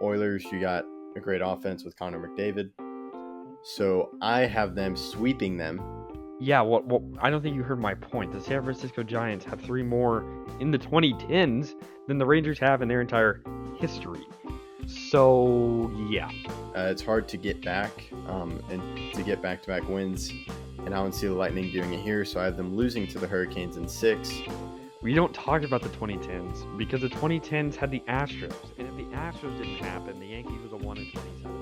Oilers, you got a great offense with Connor McDavid. So I have them sweeping them. Yeah, well, I don't think you heard my point. The San Francisco Giants have 3 more in the 2010s than the Rangers have in their entire history. So, yeah. It's hard to get back and to get back-to-back wins. And I don't see the Lightning doing it here, so I have them losing to the Hurricanes in 6. We don't talk about the 2010s because the 2010s had the Astros. And if the Astros didn't happen, the Yankees would have won in 2017.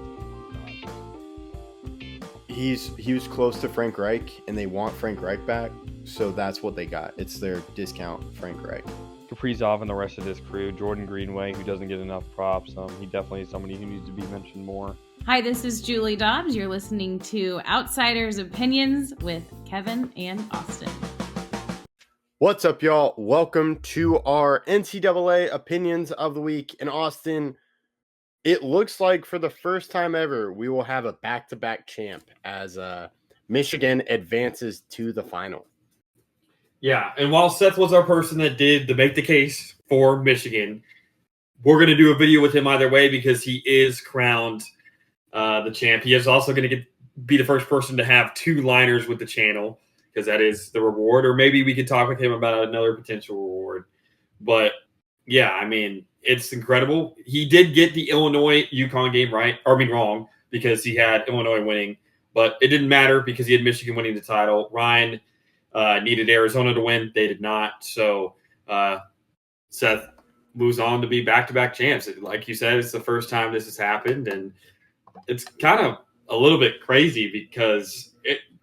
He was close to Frank Reich, and they want Frank Reich back, so that's what they got. It's their discount Frank Reich. Kaprizov and the rest of this crew, Jordan Greenway, who doesn't get enough props. He definitely is somebody who needs to be mentioned more. Hi, this is Julie Dobbs. You're listening to Outsiders Opinions with Kevin and Austin. What's up, y'all? Welcome to our NCAA Opinions of the Week. In Austin, it looks like for the first time ever, we will have a back-to-back champ as Michigan advances to the final. Yeah, and while Seth was our person that did to make the case for Michigan, we're going to do a video with him either way because he is crowned the champ. He is also going to be the first person to have 2 liners with the channel because that is the reward. Or maybe we could talk with him about another potential reward. But, yeah, I mean, it's incredible. He did get the Illinois-UConn game wrong because he had Illinois winning. But it didn't matter because he had Michigan winning the title. Ryan needed Arizona to win. They did not. So Seth moves on to be back-to-back champs. Like you said, it's the first time this has happened. And it's kind of a little bit crazy because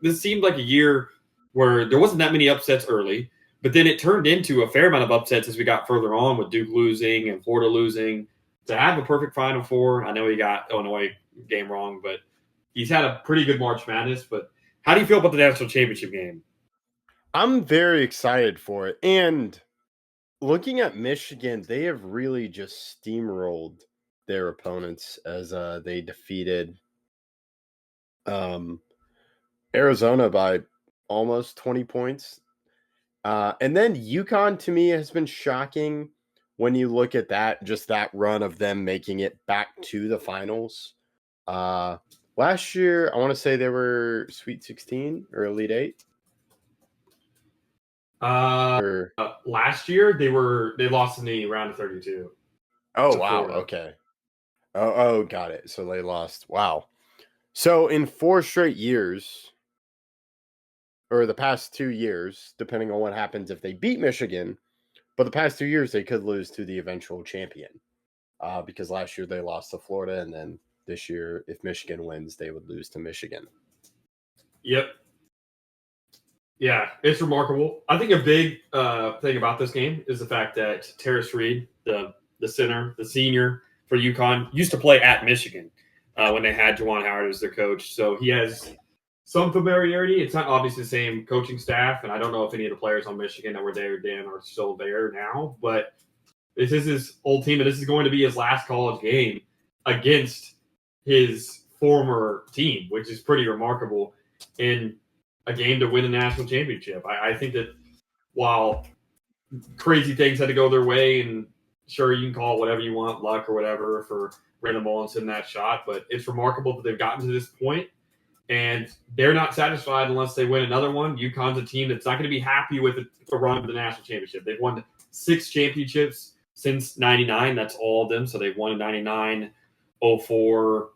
this seemed like a year where there wasn't that many upsets early. But then it turned into a fair amount of upsets as we got further on with Duke losing and Florida losing. To have a perfect Final Four, I know he got Illinois game wrong, but he's had a pretty good March Madness. But how do you feel about the national championship game? I'm very excited for it. And looking at Michigan, they have really just steamrolled their opponents as they defeated Arizona by almost 20 points. And then UConn, to me, has been shocking when you look at that run of them making it back to the finals. Last year, I want to say they were Sweet 16 or Elite 8. Last year, they lost in the round of 32. Oh, wow. Florida. Okay. Oh, got it. So they lost. Wow. So in 4 straight years, or the past 2 years, depending on what happens if they beat Michigan, but the past 2 years they could lose to the eventual champion because last year they lost to Florida, and then this year, if Michigan wins, they would lose to Michigan. Yep. Yeah, it's remarkable. I think a big thing about this game is the fact that Terrace Reed, the senior for UConn, used to play at Michigan when they had Juwan Howard as their coach. So he has some familiarity. It's not obviously the same coaching staff, and I don't know if any of the players on Michigan that were there then are still there now. But this is his old team, and this is going to be his last college game against his former team, which is pretty remarkable in a game to win a national championship. I think that while crazy things had to go their way, and sure, you can call it whatever you want, luck or whatever, for Brandon Mullins in that shot, but it's remarkable that they've gotten to this point, and they're not satisfied unless they win another one. UConn's a team that's not going to be happy with a run of the national championship. They've won 6 championships since 99. That's all of them. So they've won in 99, 04.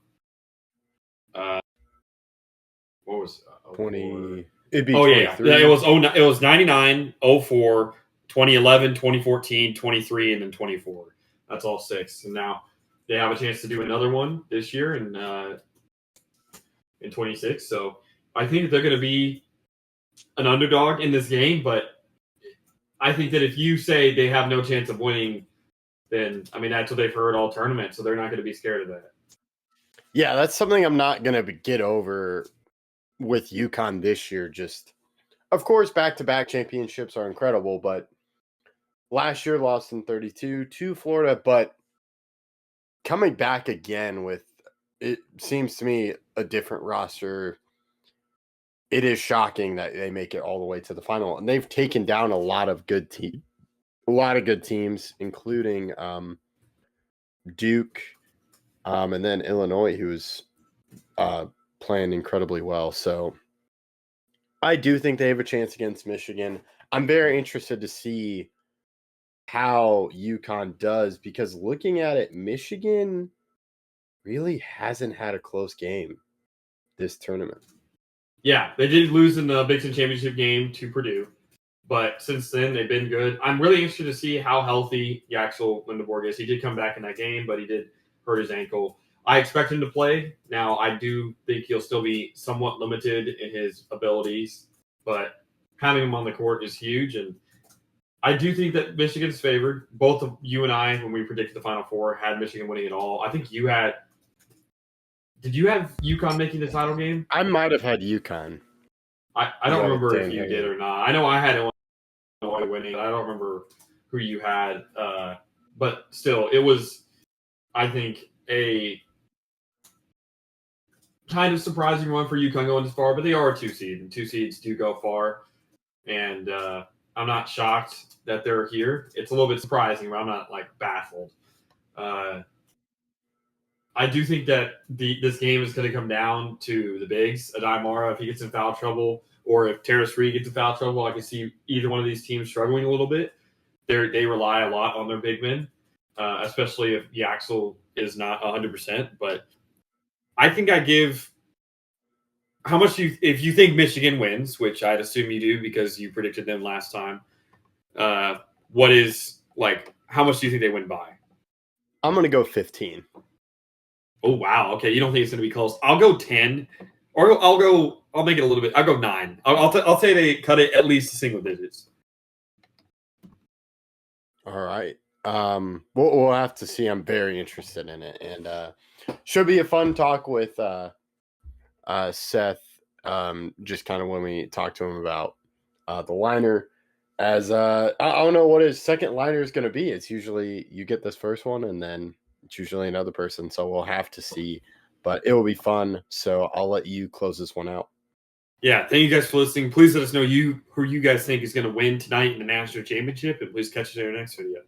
What was 20? It'd be yeah. It was 99, 04, 2011, 2014, 23, and then 24. That's all 6. And now they have a chance to do another one this year in 26. So I think that they're going to be an underdog in this game. But I think that if you say they have no chance of winning, then, I mean, that's what they've heard all tournament. So they're not going to be scared of that. Yeah, that's something I'm not going to get over with UConn this year. Just, of course, back-to-back championships are incredible, but last year lost in 32 to Florida, but coming back again with, it seems to me, a different roster. It is shocking that they make it all the way to the final, and they've taken down a lot of good teams, including Duke, and then Illinois, who's playing incredibly well. So I do think they have a chance against Michigan. I'm very interested to see how UConn does, because looking at it, Michigan really hasn't had a close game this tournament. Yeah, they did lose in the Big Ten Championship game to Purdue, but since then they've been good. I'm really interested to see how healthy Yaxel Lindeborg is. He did come back in that game, but he did hurt his ankle. I expect him to play. Now, I do think he'll still be somewhat limited in his abilities, but having him on the court is huge. And I do think that Michigan's favored. Both of you and I, when we predicted the Final Four, had Michigan winning it all. I think you had. Did you have UConn making the title game? I might have had UConn. I don't remember if you did or not. I know I had Illinois winning. I don't remember who you had. But still, it was, I think, a kind of surprising one for UConn going this far, but they are a 2 seed, and 2 seeds do go far. And I'm not shocked that they're here. It's a little bit surprising, but I'm not baffled. I do think that this game is going to come down to the bigs. Adai Mara, if he gets in foul trouble, or if Terrace Reed gets in foul trouble, I can see either one of these teams struggling a little bit. They rely a lot on their big men, especially if Yaxel is not 100%. But I think I give – how much if you think Michigan wins, which I'd assume you do because you predicted them last time, what is – how much do you think they win by? I'm going to go 15. Oh, wow. Okay, you don't think it's going to be close. I'll go 10, or I'll make it a little bit. I'll go 9. I'll say they cut it at least to single digits. All right. We'll have to see. I'm very interested in it, and should be a fun talk with Seth. Just kind of when we talk to him about the liner, as I don't know what his second liner is going to be. It's usually you get this first one, and then it's usually another person. So we'll have to see, but it will be fun. So I'll let you close this one out. Yeah, thank you guys for listening. Please let us know who you guys think is going to win tonight in the national championship, and please catch us in our next video.